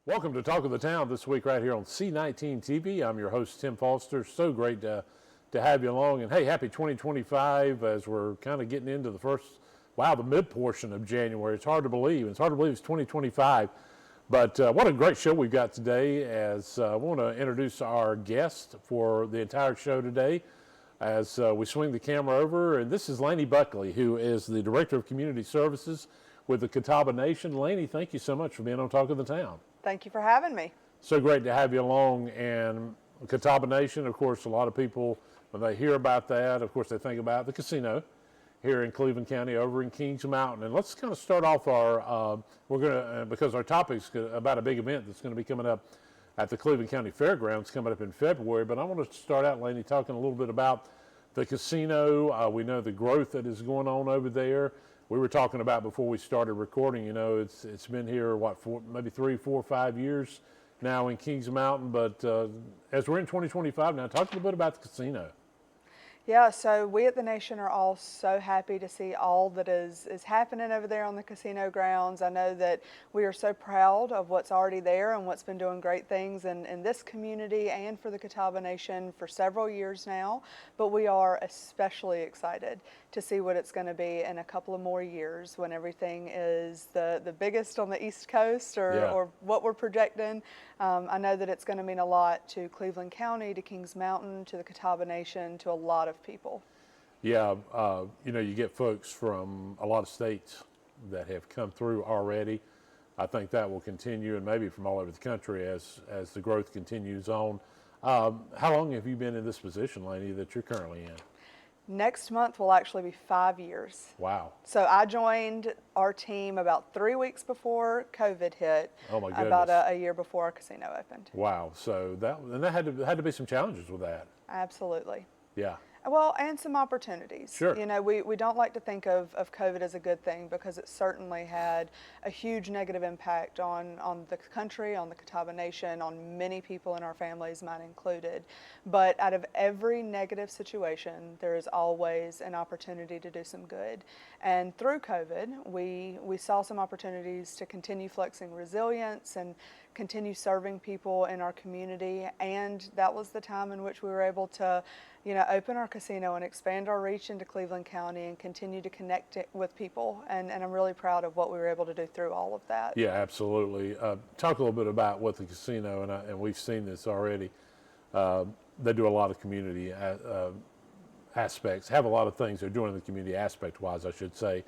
Welcome to Talk of the Town this week right here on C19 TV. I'm your host, Tim Foster. So great to have you along. And hey, happy 2025 as we're kind of getting into the mid portion of January. It's hard to believe. It's hard to believe it's 2025. But what a great show we've got today as I want to introduce our guest for the entire show today as we swing the camera over. And this is Laney Buckley, who is the Director of Community Services with the Catawba Nation. Laney, thank you so much for being on Talk of the Town. Thank you for having me. So great to have you along. And Catawba Nation, of course, a lot of people, when they hear about that, of course, they think about the casino here in Cleveland County over in Kings Mountain. And let's kind of start off because our topic's about a big event that's going to be coming up at the Cleveland County Fairgrounds coming up in February. But I want to start out, Laney, talking a little bit about the casino. We know the growth that is going on over there. We were talking about before we started recording, it's been here, maybe 3, 4, 5 years now in Kings Mountain. But as we're in 2025 now, talk a little bit about the casino. Yeah, so we at the Nation are all so happy to see all that is happening over there on the casino grounds. I know that we are so proud of what's already there and what's been doing great things in this community and for the Catawba Nation for several years now. But we are especially excited to see what it's going to be in a couple of more years when everything is the biggest on the East Coast or what we're projecting. I know that it's going to mean a lot to Cleveland County, to Kings Mountain, to the Catawba Nation, to a lot of people. Yeah, you get folks from a lot of states that have come through already. I think that will continue, and maybe from all over the country as the growth continues on. How long have you been in this position, Laney, that you're currently in? Next month will actually be 5 years. Wow. So I joined our team about 3 weeks before COVID hit. Oh my goodness. About a year before our casino opened. Wow. So that had to be some challenges with that. Absolutely. Yeah. Well, and some opportunities. Sure. We don't like to think of COVID as a good thing because it certainly had a huge negative impact on the country, on the Catawba Nation, on many people in our families, mine included. But out of every negative situation, there is always an opportunity to do some good. And through COVID, we saw some opportunities to continue flexing resilience and continue serving people in our community. And that was the time in which we were able to open our casino and expand our reach into Cleveland County and continue to connect it with people. And I'm really proud of what we were able to do through all of that. Yeah, absolutely. Talk a little bit about what the casino, and we've seen this already, they do a lot of community aspects, have a lot of things they're doing in the community aspect-wise, I should say.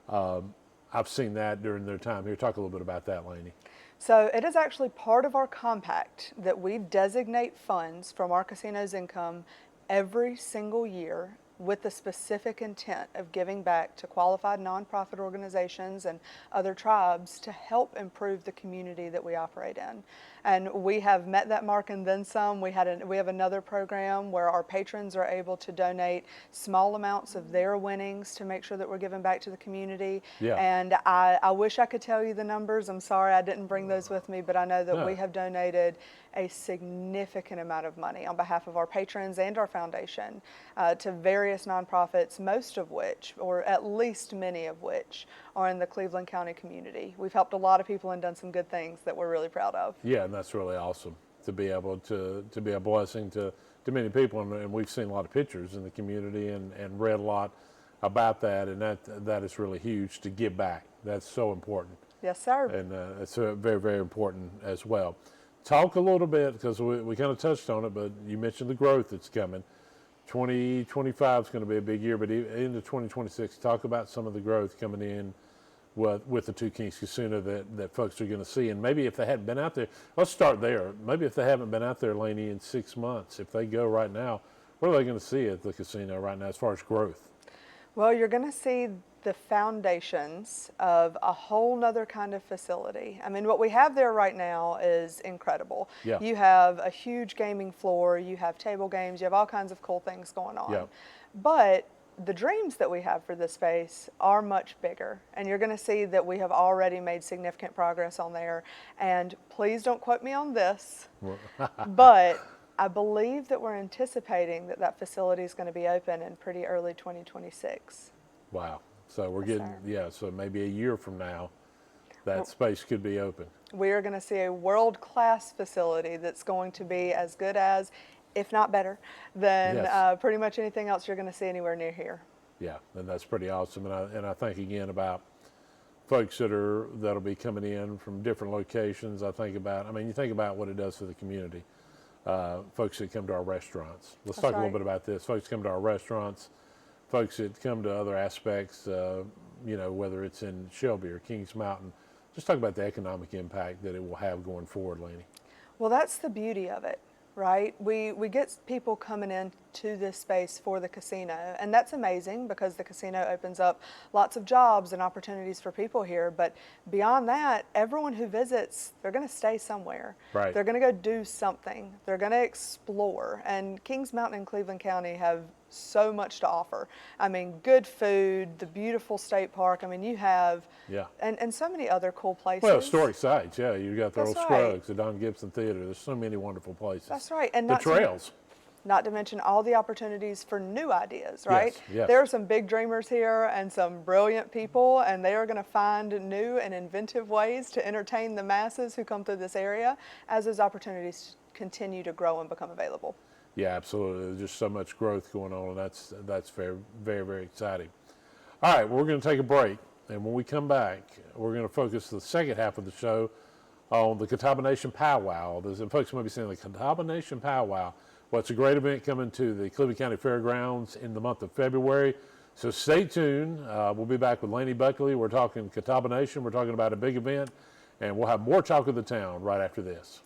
I've seen that during their time here. Talk a little bit about that, Laney. So it is actually part of our compact that we designate funds from our casino's income every single year with the specific intent of giving back to qualified nonprofit organizations and other tribes to help improve the community that we operate in. And we have met that mark and then some. We have another program where our patrons are able to donate small amounts of their winnings to make sure that we're giving back to the community. Yeah. And I wish I could tell you the numbers. I'm sorry I didn't bring those with me, but I know that we have donated a significant amount of money on behalf of our patrons and our foundation to various nonprofits, most of which, or at least many of which, are in the Cleveland County community. We've helped a lot of people and done some good things that we're really proud of. Yeah, and that's really awesome to be able to be a blessing to many people, and we've seen a lot of pictures in the community and read a lot about that, and that is really huge to give back. That's so important. Yes, sir. And it's very, very important as well. Talk a little bit, because we kind of touched on it, but you mentioned the growth that's coming. 2025 is going to be a big year, but into 2026, talk about some of the growth coming in with the Two Kings Casino that folks are going to see. And maybe if they hadn't been out there, let's start there. Maybe if they haven't been out there, Laney, in 6 months, if they go right now, what are they going to see at the casino right now as far as growth? Well, you're going to see the foundations of a whole nother kind of facility. I mean, what we have there right now is incredible. Yeah. You have a huge gaming floor, you have table games, you have all kinds of cool things going on. Yeah. But the dreams that we have for this space are much bigger, and you're going to see that we have already made significant progress on there. And please don't quote me on this, but I believe that we're anticipating that facility is going to be open in pretty early 2026. Wow. So we're getting, so maybe a year from now, that space could be open. We are going to see a world-class facility that's going to be as good as, if not better, than Yes. pretty much anything else you're going to see anywhere near here. Yeah, and that's pretty awesome. And I think again about folks that'll be coming in from different locations. I mean, you think about what it does for the community. Folks that come to our restaurants. Let's talk a little bit about this. Folks come to our restaurants. Folks that come to other aspects, whether it's in Shelby or Kings Mountain. Just talk about the economic impact that it will have going forward, Laney. Well, that's the beauty of it, right? We get people coming into this space for the casino, and that's amazing because the casino opens up lots of jobs and opportunities for people here. But beyond that, everyone who visits, they're going to stay somewhere. Right. They're going to go do something. They're going to explore. And Kings Mountain and Cleveland County have so much to offer. I mean, good food, the beautiful state park. I mean, you have, and so many other cool places. Well, historic sites, yeah. You got the That's old right. Scruggs, the Don Gibson Theater. There's so many wonderful places. That's right. And the not to- trails. Not to mention all the opportunities for new ideas, right? Yes, yes. There are some big dreamers here and some brilliant people, and they are going to find new and inventive ways to entertain the masses who come through this area as those opportunities continue to grow and become available. Yeah, absolutely. There's just so much growth going on, and that's very, very, very exciting. All right, we're going to take a break, and when we come back, we're going to focus the second half of the show on the Catawba Nation Powwow. There's folks might be saying the Catawba Nation Powwow. Well, it's a great event coming to the Cleveland County Fairgrounds in the month of February. So stay tuned. We'll be back with Laney Buckley. We're talking Catawba Nation. We're talking about a big event, and we'll have more Talk of the Town right after this.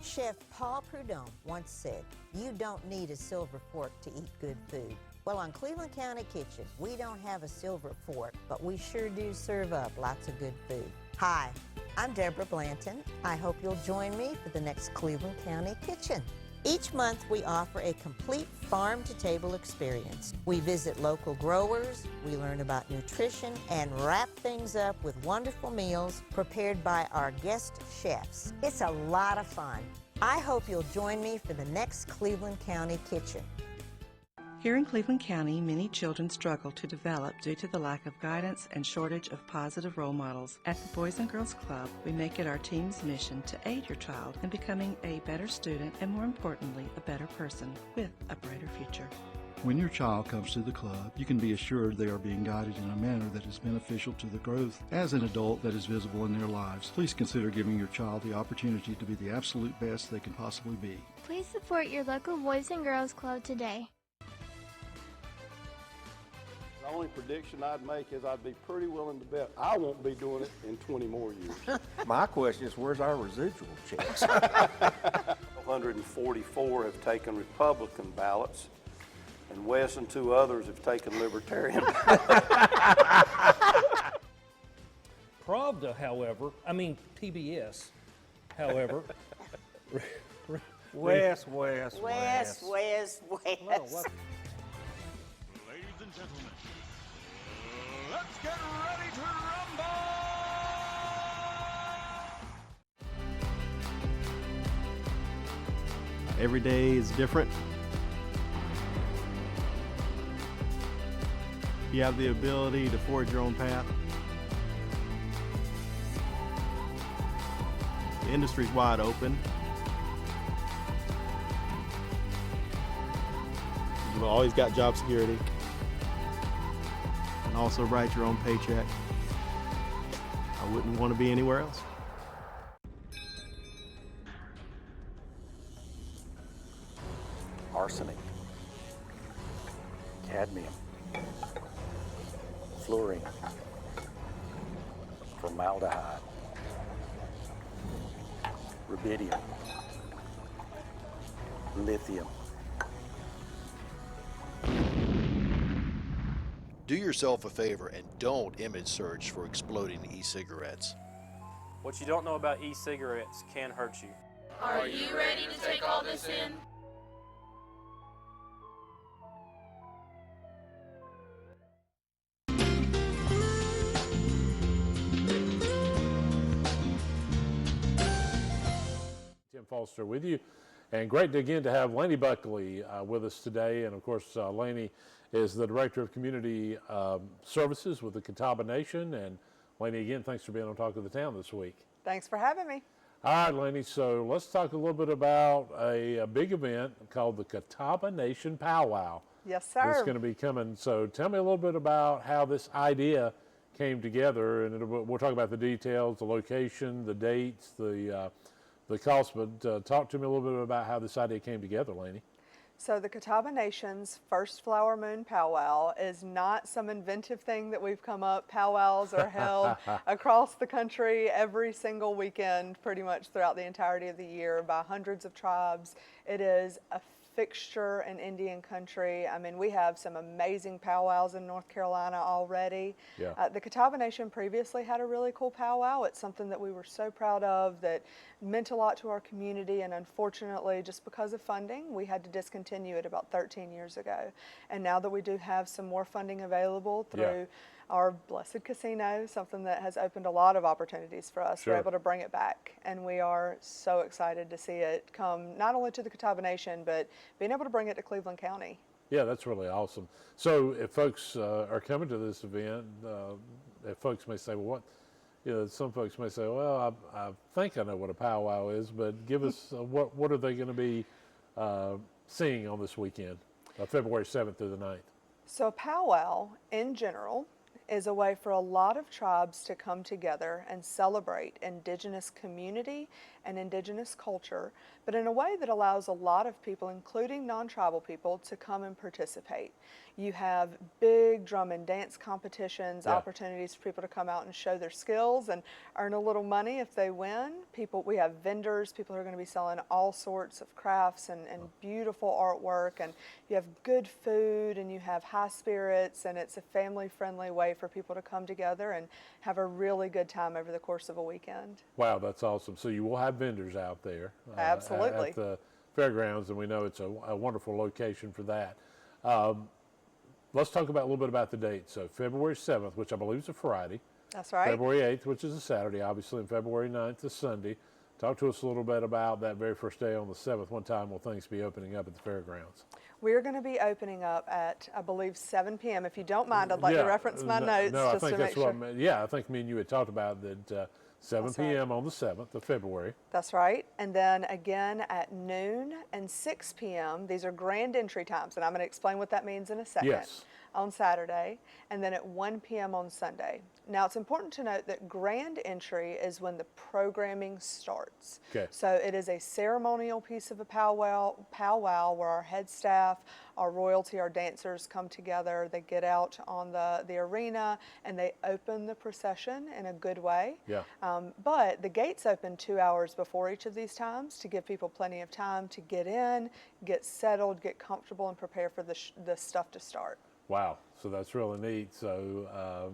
Chef Paul Prudhomme once said, "You don't need a silver fork to eat good food." Well, on Cleveland County Kitchen, we don't have a silver fork, but we sure do serve up lots of good food. Hi, I'm Deborah Blanton. I hope you'll join me for the next Cleveland County Kitchen. Each month, we offer a complete farm-to-table experience. We visit local growers, we learn about nutrition, and wrap things up with wonderful meals prepared by our guest chefs. It's a lot of fun. I hope you'll join me for the next Cleveland County Kitchen. Here in Cleveland County, many children struggle to develop due to the lack of guidance and shortage of positive role models. At the Boys and Girls Club, we make it our team's mission to aid your child in becoming a better student and, more importantly, a better person with a brighter future. When your child comes to the club, you can be assured they are being guided in a manner that is beneficial to the growth as an adult that is visible in their lives. Please consider giving your child the opportunity to be the absolute best they can possibly be. Please support your local Boys and Girls Club today. The only prediction I'd make is I'd be pretty willing to bet I won't be doing it in 20 more years. My question is, where's our residual checks? 144 have taken Republican ballots, and Wes and two others have taken Libertarian ballots. Pravda, however, PBS, however. Wes. West. Ladies and gentlemen, let's get ready to rumble! Every day is different. You have the ability to forge your own path. The industry's wide open. You've always got job security. And also write your own paycheck. I wouldn't want to be anywhere else. Arsenic, cadmium, fluorine, formaldehyde, rubidium, lithium. Do yourself a favor and don't image search for exploding e-cigarettes. What you don't know about e-cigarettes can hurt you. Are you ready to take all this in? Tim Foster with you. And great again to have Laney Buckley with us today. And of course, Laney is the Director of Community Services with the Catawba Nation. And Laney, again, thanks for being on Talk of the Town this week. Thanks for having me. All right, Laney, so let's talk a little bit about a big event called the Catawba Nation Powwow. Yes, sir. It's going to be coming. So tell me a little bit about how this idea came together, and we'll talk about the details, the location, the dates, the cost, but talk to me a little bit about how this idea came together, Laney. So the Catawba Nation's first Flower Moon Powwow is not some inventive thing that we've come up. Powwows are held across the country every single weekend, pretty much throughout the entirety of the year, by hundreds of tribes. It is a fixture in Indian country. I mean, we have some amazing powwows in North Carolina already. Yeah. The Catawba Nation previously had a really cool powwow. It's something that we were so proud of, that meant a lot to our community, and unfortunately, just because of funding, we had to discontinue it about 13 years ago. And now that we do have some more funding available through our blessed casino, something that has opened a lot of opportunities for us, Sure. we're able to bring it back. And we are so excited to see it come not only to the Catawba Nation, but being able to bring it to Cleveland County. Yeah, that's really awesome. So if folks are coming to this event, if folks may say, well, what, some folks may say, well, I think I know what a powwow is, but give us, what are they going to be seeing on this weekend, February 7th through the 9th? So a powwow, in general, is a way for a lot of tribes to come together and celebrate indigenous community and indigenous culture, but in a way that allows a lot of people, including non-tribal people, to come and participate. You have big drum and dance competitions, opportunities for people to come out and show their skills and earn a little money if they win. We have vendors, people who are going to be selling all sorts of crafts and beautiful artwork, and you have good food and you have high spirits, and it's a family-friendly way for people to come together and have a really good time over the course of a weekend. Wow, that's awesome. So you will have vendors out there. Absolutely. At the fairgrounds, and we know it's a wonderful location for that. Let's talk about a little bit about the date. So February 7th, which I believe is a Friday. That's right. February 8th, which is a Saturday, obviously, and February 9th is Sunday. Talk to us a little bit about that very first day on the 7th. What time will things be opening up at the fairgrounds? We're going to be opening up at, I believe, 7 p.m. If you don't mind, I'd like to reference my notes just to make sure. I think me and you had talked about that 7 p.m. on the 7th of February. That's right. And then again at noon and 6 p.m. These are grand entry times, and I'm going to explain what that means in a second. Yes. On Saturday, and then at 1 p.m. on Sunday. Now, it's important to note that grand entry is when the programming starts. Okay. So it is a ceremonial piece of a powwow where our head staff, our royalty, our dancers come together. They get out on the arena and they open the procession in a good way. Yeah. But the gates open 2 hours before each of these times to give people plenty of time to get in, get settled, get comfortable, and prepare for the stuff to start. Wow, so that's really neat. So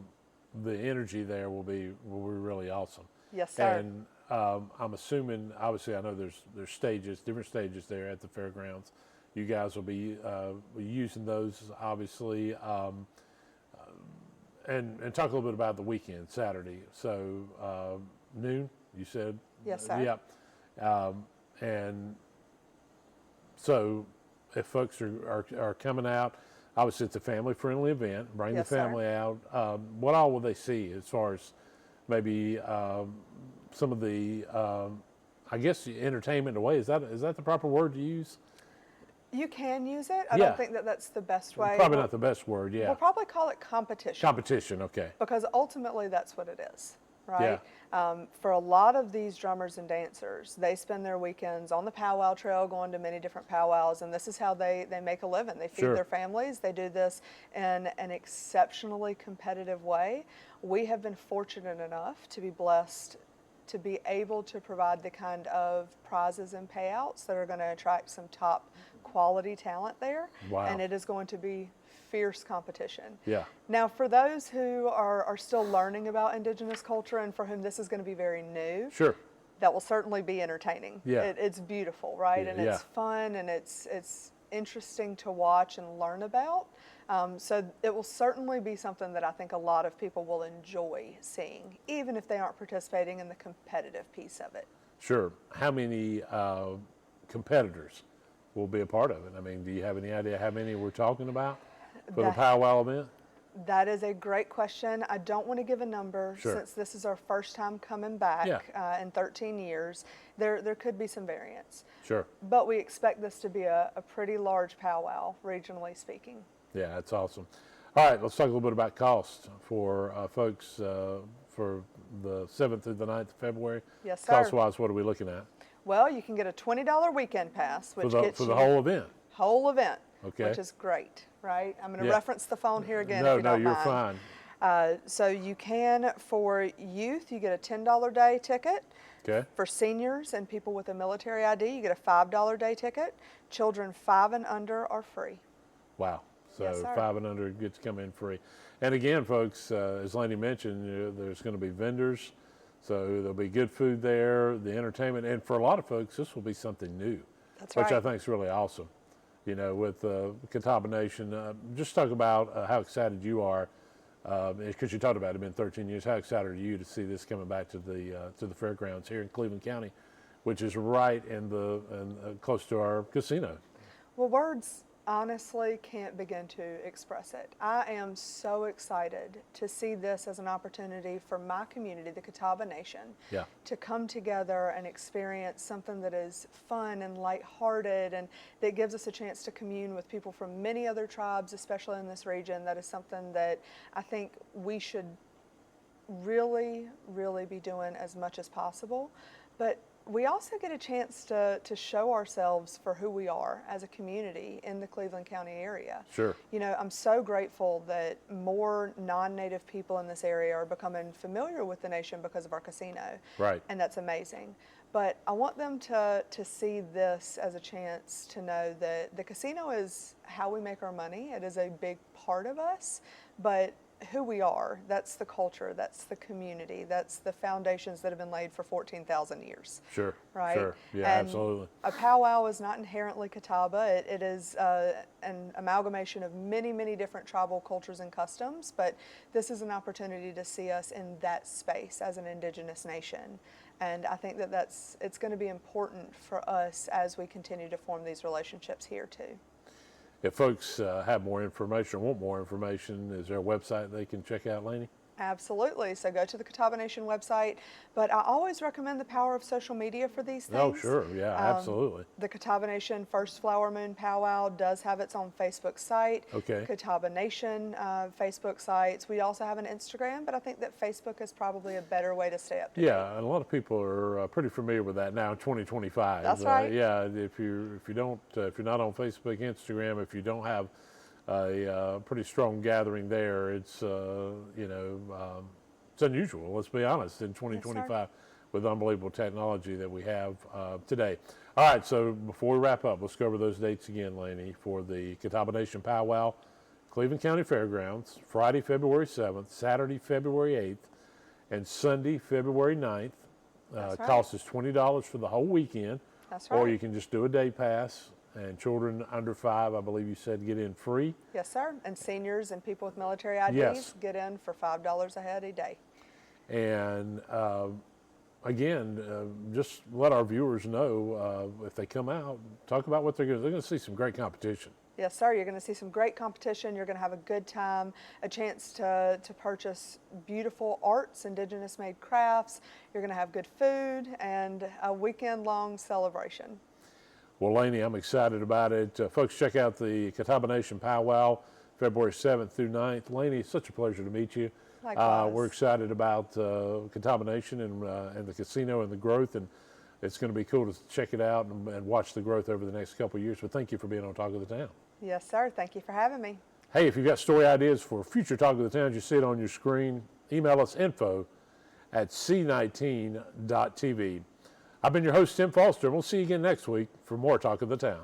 the energy there will be really awesome. Yes, sir. And I'm assuming, obviously, I know there's stages, different stages there at the fairgrounds. You guys will be using those, obviously, and talk a little bit about the weekend, Saturday. So noon, you said? Yes, sir. Yep. And so if folks are coming out, obviously, it's a family-friendly event. Bring the family out. What all will they see as far as maybe some of the, I guess, entertainment in a way? Is that the proper word to use? You can use it. I don't think that that's the best way. Probably not the best word, yeah. We'll probably call it competition. Competition, okay. Because ultimately, that's what it is, right? For a lot of these drummers and dancers, they spend their weekends on the powwow trail going to many different powwows, and this is how they make a living. They feed their families. They do this in an exceptionally competitive way. We have been fortunate enough to be blessed to be able to provide the kind of prizes and payouts that are going to attract some top quality talent there. Wow. And it is going to be fierce competition. Yeah. Now, for those who are still learning about indigenous culture and for whom this is going to be very new, sure, that will certainly be entertaining. Yeah. It's beautiful, right? And it's fun, and it's interesting to watch and learn about. So it will certainly be something that I think a lot of people will enjoy seeing, even if they aren't participating in the competitive piece of it. Sure. How many competitors will be a part of it? I mean, do you have any idea how many we're talking about for the That- powwow event? That is a great question. I don't want to give a number Sure. since this is our first time coming back in 13 years. There could be some variance. Sure. But we expect this to be a pretty large powwow, regionally speaking. Yeah, that's awesome. All right, let's talk a little bit about cost for folks for the 7th through the 9th of February. Yes, sir. Cost-wise, what are we looking at? Well, you can get a $20 weekend pass, which gets For you the whole event? whole event, Okay. which is great, right? I'm going to Yeah. reference the phone here again No, if you don't you're mind. fine. So you can, for youth, you get a $10 day ticket. Okay. For seniors and people with a military ID, you get a $5 day ticket. Children 5 and under are free. Wow. So Yes, sir. 5 and under get to come in free. And again, folks, as Laney mentioned, there's going to be vendors. So there'll be good food there, the entertainment. And for a lot of folks, this will be something new. That's which I right. think is really awesome. You know, with Catawba Nation, just talk about how excited you are, because you talked about it, it's been 13 years. How excited are you to see this coming back to the fairgrounds here in Cleveland County, which is right in close to our casino? Well, words honestly can't begin to express it. I am so excited to see this as an opportunity for my community, the Catawba Nation, Yeah. to come together and experience something that is fun and lighthearted and that gives us a chance to commune with people from many other tribes, especially in this region. That is something that I think we should really, really be doing as much as possible. But we also get a chance to show ourselves for who we are as a community in the Cleveland County area. Sure. You know, I'm so grateful that more non-native people in this area are becoming familiar with the nation because of our casino. Right. And that's amazing. But I want them to see this as a chance to know that the casino is how we make our money. It is a big part of us, but who we are, that's the culture, that's the community, that's the foundations that have been laid for 14,000 years. Sure. Right? Sure. Yeah, And absolutely. a powwow is not inherently Catawba. It is an amalgamation of many, many different tribal cultures and customs, but this is an opportunity to see us in that space as an indigenous nation. And I think that it's going to be important for us as we continue to form these relationships here too. If folks have more information or want more information, is there a website they can check out, Laney? Absolutely. So go to the Catawba Nation website. But I always recommend the power of social media for these things. Oh, sure. Yeah, absolutely. The Catawba Nation First Flower Moon Powwow does have its own Facebook site. Okay. Catawba Nation Facebook sites. We also have an Instagram, but I think that Facebook is probably a better way to stay up to date. Yeah, and a lot of people are pretty familiar with that now in 2025. That's right. Yeah, if you're not on Facebook, Instagram, if you don't have a pretty strong gathering there, it's it's unusual. Let's be honest in 2025 with unbelievable technology that we have today. All right, so before we wrap up, let's go over those dates again, Laney, for the Catawba Nation Powwow, Cleveland County Fairgrounds, Friday, February 7th, Saturday, February 8th, and Sunday, February 9th. That's right. Cost is $20 for the whole weekend. That's right. Or you can just do a day pass, and children under 5, I believe you said, get in free. Yes, sir. And seniors and people with military IDs Yes. get in for $5 a head a day. And again, just let our viewers know if they come out, talk about what they're going to see some great competition. Yes, sir. You're going to see some great competition. You're going to have a good time, a chance to purchase beautiful arts, indigenous made crafts. You're going to have good food and a weekend-long celebration. Well, Laney, I'm excited about it. Folks, check out the Catawba Nation Powwow, February 7th through 9th. Laney, it's such a pleasure to meet you. Likewise. We're excited about Catawba Nation and the casino and the growth, and it's going to be cool to check it out and watch the growth over the next couple of years. But thank you for being on Talk of the Town. Yes, sir. Thank you for having me. Hey, if you've got story ideas for future Talk of the Town, you see it on your screen. Email us info@c19.tv. I've been your host, Tim Foster, and we'll see you again next week for more Talk of the Town.